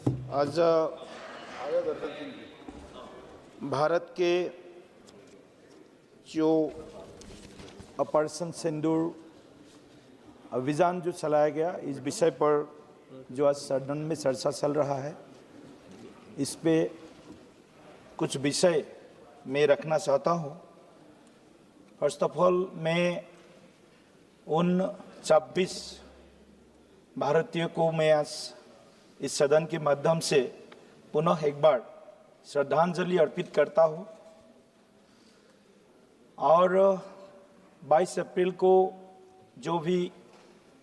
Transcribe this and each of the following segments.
आज भारत के जो ऑपरेशन सिंदूर अभियान जो चलाया गया, इस विषय पर जो आज सदन में चर्चा चल रहा है, इस पे कुछ विषय मैं रखना चाहता हूँ। फर्स्ट ऑफ ऑल, मैं उन 26 भारतीयों को मैं आज इस सदन के माध्यम से पुनः एक बार श्रद्धांजलि अर्पित करता हूँ। और 22 अप्रैल को जो भी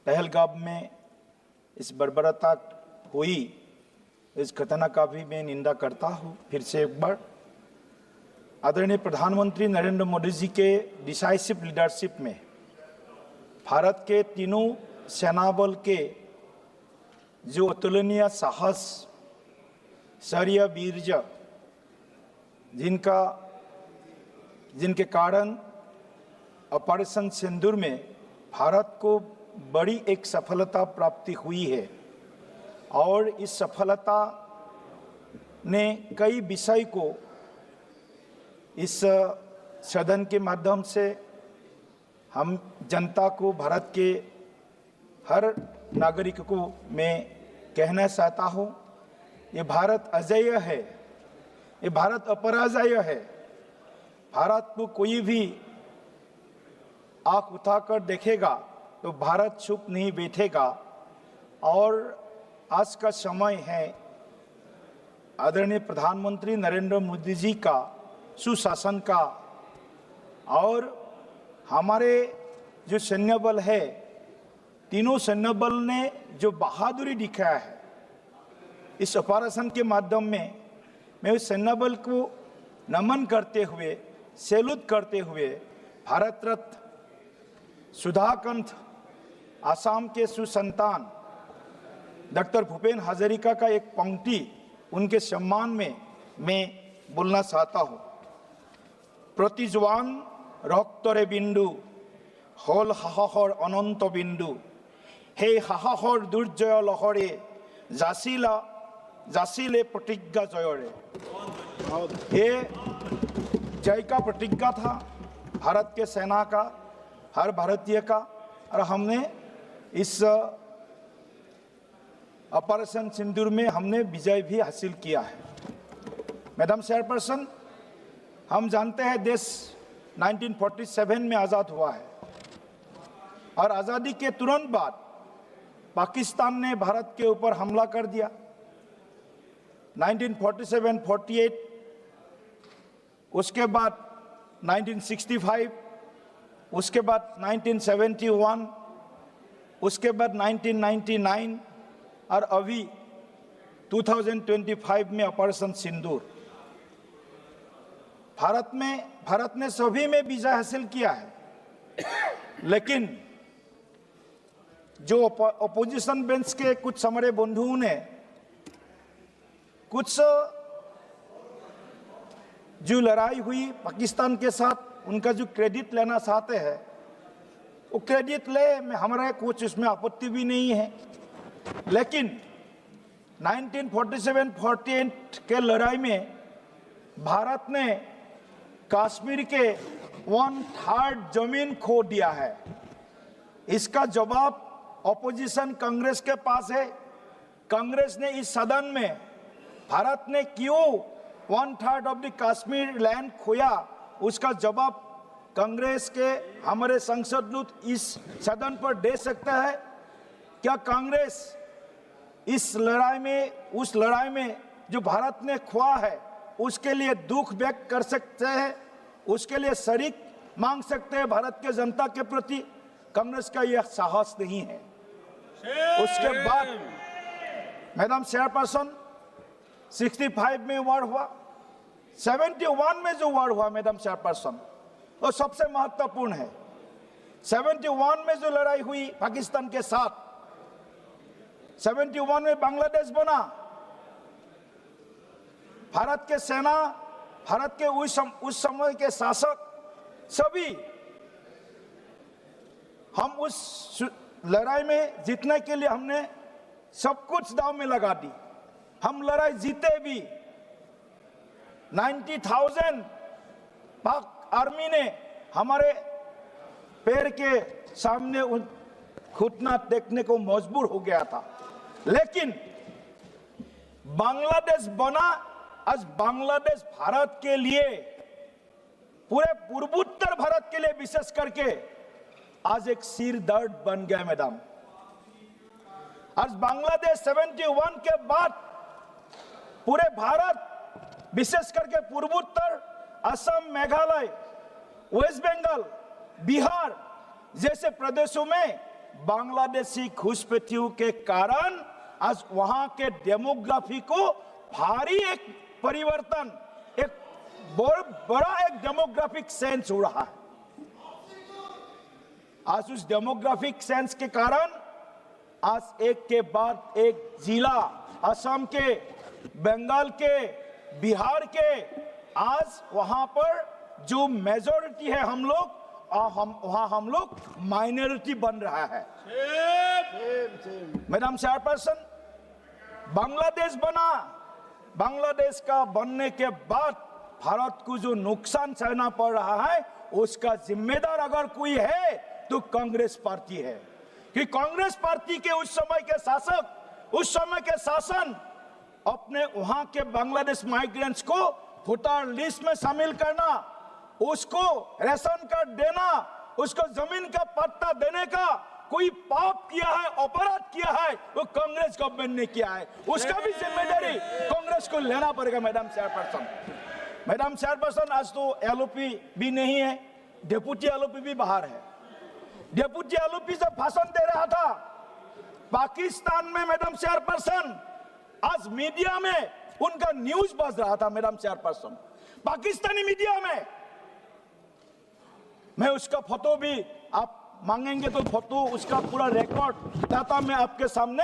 पहलगाम में इस बर्बरता हुई, इस घटना का भी मैं निंदा करता हूँ। फिर से एक बार आदरणीय प्रधानमंत्री नरेंद्र मोदी जी के डिसाइसिव लीडरशिप में भारत के तीनों सेना बल के जो अतुलनीय साहस, शौर्य, वीर्य, जिनके कारण ऑपरेशन सिंदूर में भारत को बड़ी एक सफलता प्राप्ति हुई है। और इस सफलता ने कई विषय को इस सदन के माध्यम से हम जनता को, भारत के हर नागरिक को मैं कहना चाहता हूँ, ये भारत अजेय है, ये भारत अपराजय है। भारत को कोई भी आंख उठाकर देखेगा तो भारत चुप नहीं बैठेगा। और आज का समय है आदरणीय प्रधानमंत्री नरेंद्र मोदी जी का सुशासन का, और हमारे जो सैन्य बल है, तीनों सैन्य बल ने जो बहादुरी दिखाया है इस ऑपरेशन के माध्यम में, मैं उस सैन्य बल को नमन करते हुए, सैल्यूट करते हुए, भारत रत्न सुधाकांत, आसाम के सुसंतान डॉक्टर भूपेन हजारिका का एक पंक्ति उनके सम्मान में मैं बोलना चाहता हूँ। प्रति जवान रक्तरे बिंदु हल साहसर अनंत बिंदु, हे साहसर दुर्जय लहरे जासिले प्रतिज्ञा जयरे। ये जय का प्रतिज्ञा था भारत के सेना का, हर भारतीय का, और हमने इस ऑपरेशन सिंदूर में हमने विजय भी हासिल किया है। मैडम चेयरपर्सन, हम जानते हैं देश 1947 में आज़ाद हुआ है, और आज़ादी के तुरंत बाद पाकिस्तान ने भारत के ऊपर हमला कर दिया। 1947-48, उसके बाद 1965, उसके बाद 1971, उसके बाद 1999, और अभी 2025 में ऑपरेशन सिंदूर। भारत ने सभी में विजय हासिल किया है, लेकिन जो अपोजिशन बेंच के कुछ हमारे बंधुओं ने कुछ जो लड़ाई हुई पाकिस्तान के साथ, उनका जो क्रेडिट लेना चाहते हैं वो क्रेडिट ले, हमारा कुछ इसमें आपत्ति भी नहीं है। लेकिन 1947-48 के लड़ाई में भारत ने कश्मीर के 1/3 जमीन खो दिया है। इसका जवाब ऑपोजिशन कांग्रेस के पास है। कांग्रेस ने इस सदन में भारत ने क्यों 1/3 ऑफ द कश्मीर लैंड खोया, उसका जवाब कांग्रेस के हमारे सांसद इस सदन पर दे सकता है। क्या कांग्रेस इस लड़ाई में, उस लड़ाई में जो भारत ने खोया है, उसके लिए दुख व्यक्त कर सकते हैं, उसके लिए शरीक मांग सकते हैं भारत के जनता के प्रति? कांग्रेस का यह साहस नहीं है। उसके बाद मैडम चेयरपर्सन, 65 में वार हुआ, 71 में जो वार हुआ मैडम चेयरपर्सन, वो सबसे महत्वपूर्ण है। 71 में जो लड़ाई हुई पाकिस्तान के साथ, 71 में बांग्लादेश बना। भारत के सेना, भारत के उस समय के शासक सभी, हम उस लड़ाई में जीतने के लिए हमने सब कुछ दांव में लगा दी। हम लड़ाई जीते भी। 90,000 पाक आर्मी ने हमारे पैर के सामने घुटना टेकने को मजबूर हो गया था। लेकिन बांग्लादेश बना। आज बांग्लादेश भारत के लिए, पूरे पूर्वोत्तर भारत के लिए विशेष करके आज एक सिर दर्द बन गया मैडम। आज बांग्लादेश 71 के बाद पूरे भारत, विशेष करके पूर्वोत्तर, असम, मेघालय, वेस्ट बंगाल, बिहार जैसे प्रदेशों में बांग्लादेशी घुसपैठियों के कारण आज वहां के डेमोग्राफी को भारी एक परिवर्तन, एक बड़ा एक डेमोग्राफिक सेंस हो रहा है। आज उस डेमोग्राफिक सेंस के कारण आज एक के बाद एक जिला, असम के, बंगाल के, बिहार के, आज वहां पर जो मेजॉरिटी है हम लोग, वहां हम लोग माइनॉरिटी बन रहा है। मैडम चेयरपर्सन, बांग्लादेश बना। बांग्लादेश का बनने के बाद भारत को जो नुकसान सहना पड़ रहा है, उसका जिम्मेदार अगर कोई है तो कांग्रेस पार्टी है। कि कांग्रेस पार्टी के उस समय के शासक, उस समय के शासन अपने वहां के बांग्लादेश माइग्रेंट्स को वोटर लिस्ट में शामिल करना, उसको राशन कार्ड देना, उसको जमीन का पट्टा देने का कोई पाप किया है, अपराध किया है, वो कांग्रेस गवर्नमेंट ने किया है। उसका भी जिम्मेदारी कांग्रेस को लेना पड़ेगा। मैडम चेयरपर्सन, मैडम चेयरपर्सन, आज तो एलओपी भी नहीं है, डेप्यूटी एलओपी भी बाहर है। डेप्यूटी एलओपी जब भाषण दे रहा था पाकिस्तान में, मैडम चेयरपर्सन, आज मीडिया में उनका न्यूज बज रहा था। मैडम चेयरपर्सन, पाकिस्तानी मीडिया में, मैं उसका फोटो भी, आप मांगेंगे तो फोटो, उसका पूरा रिकॉर्ड डाटा मैं आपके सामने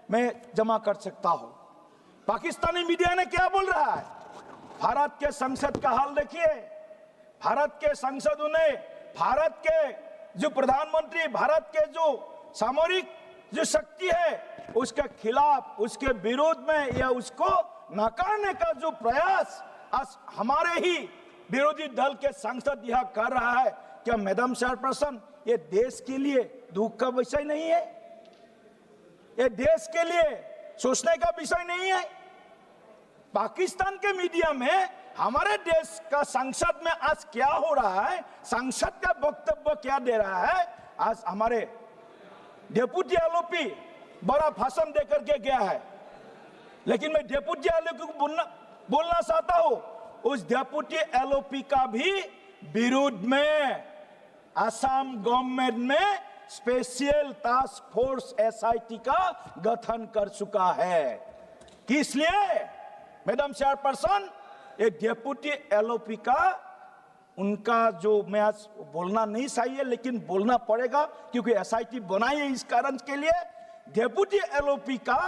मैं जमा कर सकता हूं। पाकिस्तानी मीडिया ने क्या बोल रहा है? भारत के संसद का हाल देखिए। भारत के सांसदों ने, भारत के जो प्रधानमंत्री, भारत के जो सामरिक जो शक्ति है, उसके खिलाफ, उसके विरोध में या उसको नकारने का जो प्रयास आज हमारे ही विरोधी दल के सांसद यह कर रहा है, क्या मैडम चेयरपर्सन ये देश के लिए दुख का विषय नहीं है? ये देश के लिए सोचने का विषय नहीं है? पाकिस्तान के मीडिया में हमारे देश का संसद में आज क्या हो रहा है, संसद का वक्तव्य क्या दे रहा है, आज हमारे डेप्यूटी एलओपी बड़ा भाषण देकर के गया है। लेकिन मैं डेप्यूटी एलओपी को बोलना चाहता हूं, उस डेप्यूटी एलओपी का भी विरोध में असम गवर्नमेंट में स्पेशल टास्क फोर्स एसआईटी का गठन कर चुका है। किस लिए? मैडम चेयरपर्सन, एक डेप्यूटी एलओपी का, उनका जो, मैं आज बोलना नहीं चाहिए लेकिन बोलना पड़ेगा क्योंकि एसआईटी बनाई है इस कारण के लिए। डेप्यूटी एलओपी का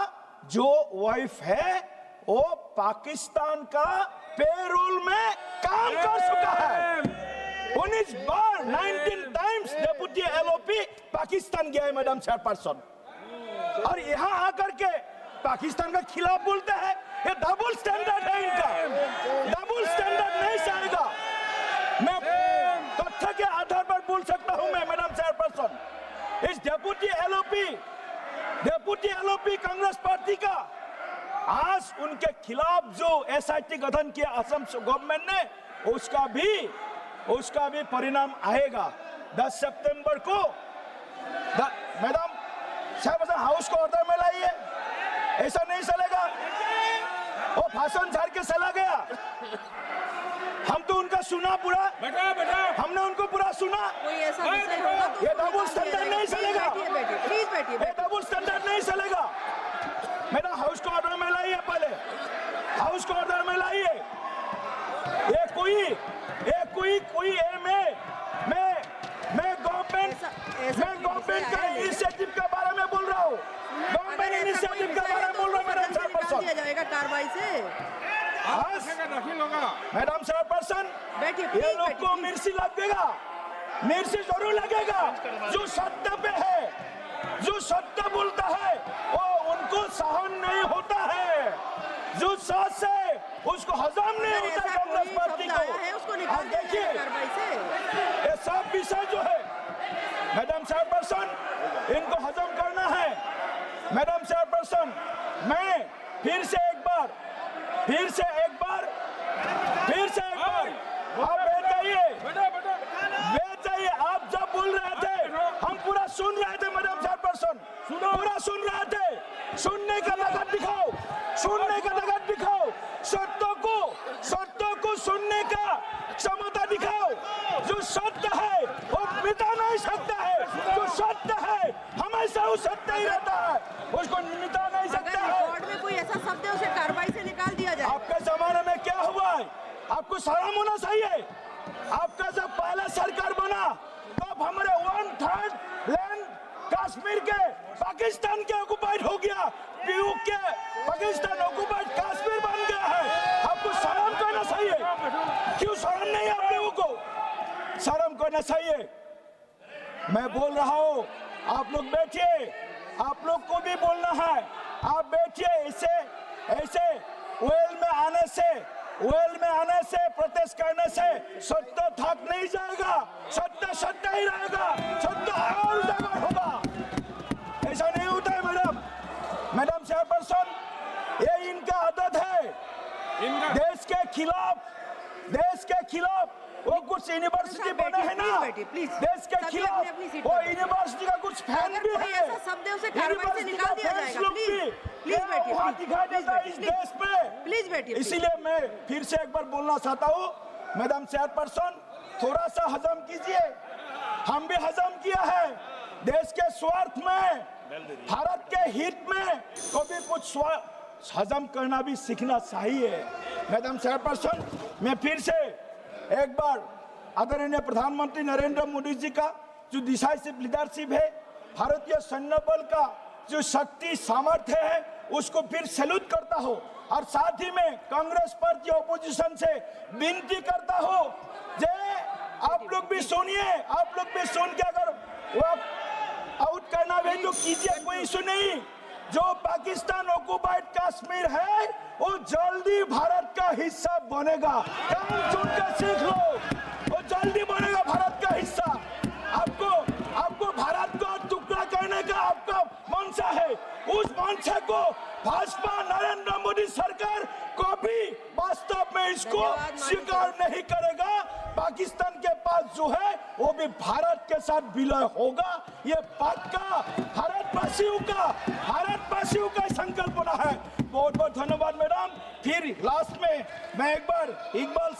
जो वाइफ है वो पाकिस्तान का पेरोल में काम कर चुका है। 19 बार, 19 टाइम्स डेप्यूटी एलओपी पाकिस्तान गया है मैडम चेयरपर्सन, और यहाँ आकर के पाकिस्तान का खिलाफ बोलते हैं। ये डबल स्टैंडर्ड है इनका, डबल स्टैंडर्ड नहीं चलेगा। मैं तथ्य के आधार पर बोल सकता हूं मैं मैडम चेयरपर्सन, इस डेप्यूटी एलओपी कांग्रेस पार्टी का आज उनके खिलाफ जो एसआईटी गठन किया असम गवर्नमेंट ने, उसका भी परिणाम आएगा 10 सितंबर को। मैडम चेयरपर्सन, हाउस को ऑर्डर में लाइए, ऐसा नहीं चलेगा। वो भाषण झाड़ के चला गया, हम तो उनका सुना पूरा, हमने उनको पूरा सुना। ये डबल स्टैंडर्ड नहीं चलेगा, ये डबल स्टैंडर्ड नहीं चलेगा। मेरा हाउस को ऑर्डर में लाइए, पहले हाउस को ऑर्डर में लाइए। ये कोई मैं गवर्नमेंट का इनिशिएटिव के बारे में बोल रहा हूँ, गवर्नमेंट इनिशिएटिव के बारे में बोल रहा हूँ मैडम चेयरपर्सन। किया जाएगा कार्रवाई से। मैडम चेयरपर्सन, ये लोग को मिर्ची लगेगा, मिर्ची जरूर लगेगा। जो सत्य पे है, जो सत्य बोलता है, वो उनको सहन नहीं होता है। जुस साथ से उसको हजम नहीं होता कांग्रेस पार्टी को। अब देखिए ये सब विषय जो है मैडम चेयरपर्सन इनको हजम करना है। मैडम चेयरपर्सन मैं फिर से एक बार आप बैठ जाइए। आप जब बोल रहे थे हम पूरा सुन रहे थे मैडम चेयरपर्सन, पूरा सुन रहे थे। सुनने का लगत दिखाओ, सत्यों को सुनने का क्षमता दिखाओ। जो सत्य है वो मिटा नहीं सकता है, जो सत्य है हमेशा वो सत्य ही रहता है, उसको मिटा नहीं सकता है। में कोई ऐसा शब्द है उसे कार्रवाई से निकाल दिया जाए। आपके जमाने में क्या हुआ है? आपको शर्म होना चाहिए। आपका जब पहला सरकार बना तब हमारे 1/3 लैंड कश्मीर के पाकिस्तान के ऑक्युपाइड हो गया, पीयू के पाकिस्तान ऑक्युपाइड कश्मीर बन गया है। आपको शर्म करना चाहिए। क्यों शर्म नहीं आप लोगों को? शर्म करना चाहिए। मैं बोल रहा हूँ, आप लोग बैठिए, आप लोग को भी बोलना है। आप बैठिए। ऐसे वेल में आने से प्रोटेस्ट करने से सत्य थक नहीं जाएगा, सत्य ही रहेगा, सत्य और उजागर होगा। ऐसा नहीं होता है मैडम चेयरपर्सन, ये इनका आदत है। देश के खिलाफ वो कुछ यूनिवर्सिटी बने हैं ना, देश के खिलाफ वो यूनिवर्सिटी का कुछ फैन भी है। इसीलिए मैं फिर से एक बार बोलना चाहता हूँ, मैडम चेयरपर्सन थोड़ा सा हजम कीजिए। हम भी हजम किया है। देश के स्वार्थ में, भारत के हित में कभी कुछ हजम करना भी सीखना चाहिए। मैडम चेयरपर्सन मैं फिर से एक बार आदरणीय प्रधानमंत्री नरेंद्र मोदी जी का जो डिसाइसिव लीडरशिप है, भारतीय सैन्य बल का जो शक्ति सामर्थ्य है, उसको फिर सैल्यूट करता हूँ। और साथ ही में कांग्रेस पार्टी ऑपोजिशन से विनती करता हूँ, आप लोग भी सुनिए, आप लोग भी सुन के अगर वो आउट करना है तो कीजिए, कोई इशू नहीं। जो पाकिस्तान ऑक्युपाइड कश्मीर है वो जल्दी भारत का हिस्सा बनेगा। काम सुन के सीख लो, वो जल्दी बनेगा भारत का हिस्सा। आपको भारत को टुकड़ा करने का आपका मंशा है, उस मंशा को भाजपा नरेंद्र मोदी सरकार कभी वास्तव में इसको स्वीकार नहीं करेगा। पाकिस्तान के पास जो है वो भी भारत के साथ विलय होगा, ये पक्का भारतवासियों का संकल्पना है। बहुत बहुत धन्यवाद मैडम। फिर लास्ट में मैं एक बार इकबाल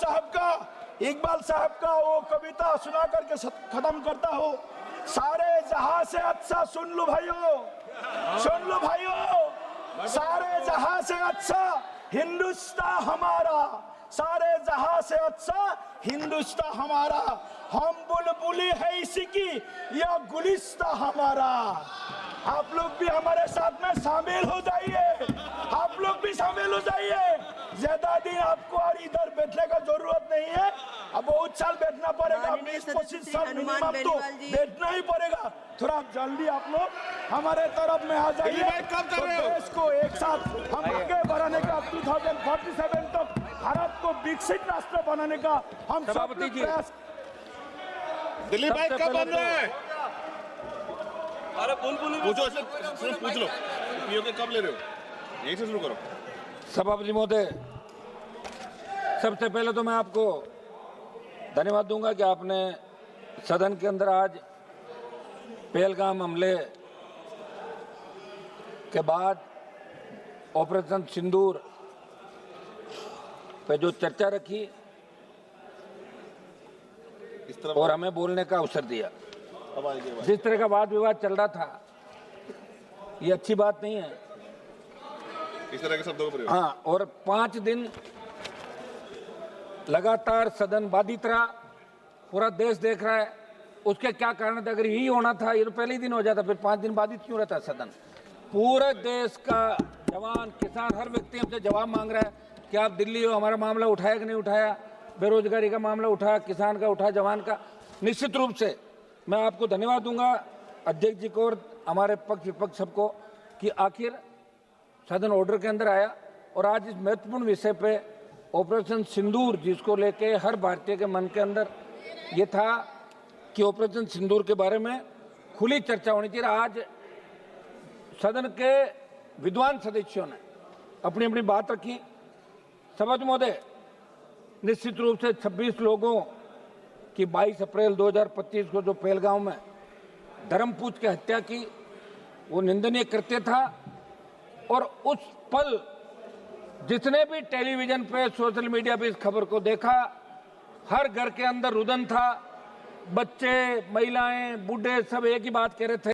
साहब का वो कविता सुना करके खत्म करता हूँ। सारे जहां से अच्छा सुन लो भाइयों, सारे जहां से अच्छा हिंदुस्तान हमारा, सारे जहां से अच्छा हिंदुस्तान हमारा। हम बुलबुली है इसी की, यह गुलिस्तान हमारा। आप लोग भी हमारे साथ में शामिल हो जाइए, ज्यादा दिन आपको और इधर बैठने का जरूरत नहीं है। अब बहुत साल बैठना पड़ेगा, 20-25 साल मिनिमम तो बैठना ही पड़ेगा। थोड़ा जल्दी आप लोग हमारे तरफ में आ जाइए, तो देश को एक साथ हम आगे बढ़ाने का 2047 तक भारत को विकसित राष्ट्र बनाने का हम सब प्रयास। दिल्ली भाई कब बन रहे हैं? अरे पूछ लो पीओके कब ले रहे हो, यहीं से शुरू करो। सभापति महोदय, सबसे पहले तो मैं आपको धन्यवाद दूंगा कि आपने सदन के अंदर आज पहलगाम हमले के बाद ऑपरेशन सिंदूर पे जो चर्चा रखी और हमें बोलने का अवसर दिया। जिस तरह का वाद विवाद चल रहा था, ये अच्छी बात नहीं है। इस तरह के शब्दों का प्रयोग। हाँ, और 5 दिन लगातार सदन बाधित रहा, पूरा देश देख रहा है। उसके क्या कारण थे? अगर यही होना था ये तो पहले ही दिन हो जाता, फिर 5 दिन बाधित क्यों रहता सदन? पूरे देश का जवान, किसान, हर व्यक्ति हमसे जवाब मांग रहा है कि आप दिल्ली हो, हमारा मामला उठाया कि नहीं उठाया, बेरोजगारी का मामला उठाया, किसान का उठाया, जवान का। निश्चित रूप से मैं आपको धन्यवाद दूंगा, अध्यक्ष जी को और हमारे पक्ष विपक्ष सबको, कि आखिर सदन ऑर्डर के अंदर आया और आज इस महत्वपूर्ण विषय पे ऑपरेशन सिंदूर, जिसको लेके हर भारतीय के मन के अंदर ये था कि ऑपरेशन सिंदूर के बारे में खुली चर्चा होनी चाहिए। आज सदन के विद्वान सदस्यों ने अपनी अपनी बात रखी। सभापति महोदय, निश्चित रूप से 26 लोगों की 22 अप्रैल 2025 को जो पहलगांव में धर्म पूछ के हत्या की, वो निंदनीय कृत्य था। और उस पल जिसने भी टेलीविजन पे, सोशल मीडिया पे इस खबर को देखा, हर घर के अंदर रुदन था। बच्चे, महिलाएं, बूढ़े सब एक ही बात कह रहे थे।